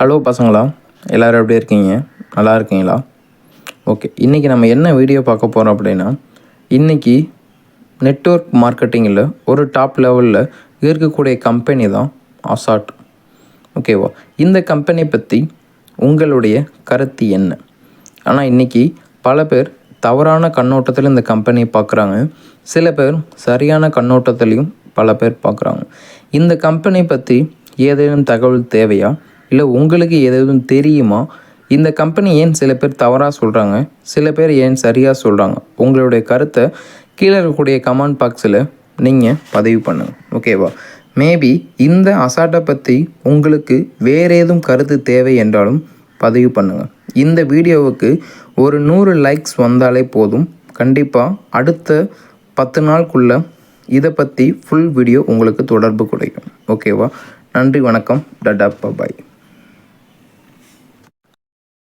Hello பசங்களா, எல்லோரும் எப்படி இருக்கீங்க? நல்லா இருக்கீங்களா? ஓகே, இன்றைக்கி நம்ம என்ன வீடியோ பார்க்க போகிறோம் அப்படின்னா, இன்றைக்கி நெட்வொர்க் மார்க்கெட்டிங்கில் ஒரு டாப் லெவலில் இருக்கக்கூடிய கம்பெனி தான் அசாட். ஓகேவா? இந்த கம்பெனி பற்றி உங்களுடைய கருத்து என்ன? ஆனால் இன்றைக்கி பல பேர் தவறான கண்ணோட்டத்தில் இந்த கம்பெனியை பார்க்குறாங்க. சில பேர் சரியான கண்ணோட்டத்திலையும் பல பேர் பார்க்குறாங்க. இந்த கம்பெனி பற்றி ஏதேனும் தகவல் தேவையா? இல்லை உங்களுக்கு ஏதேனும் தெரியுமா? இந்த கம்பெனி ஏன் சில பேர் தவறாக சொல்கிறாங்க, சில பேர் ஏன் சரியாக சொல்கிறாங்க? உங்களுடைய கருத்தை கீழே இருக்கக்கூடிய கமெண்ட் பாக்ஸில் நீங்கள் பதிவு பண்ணுங்கள். ஓகேவா? மேபி இந்த அசாட்டை பற்றி உங்களுக்கு வேறு ஏதும் கருத்து தேவை என்றாலும் பதிவு பண்ணுங்கள். இந்த வீடியோவுக்கு ஒரு 100 லைக்ஸ் வந்தாலே போதும். கண்டிப்பாக அடுத்த 10 நாளுக்குள்ளே இதை பற்றி ஃபுல் வீடியோ உங்களுக்கு தொடர்பு கிடைக்கும். ஓகேவா? நன்றி, வணக்கம், டாடா, பாய்.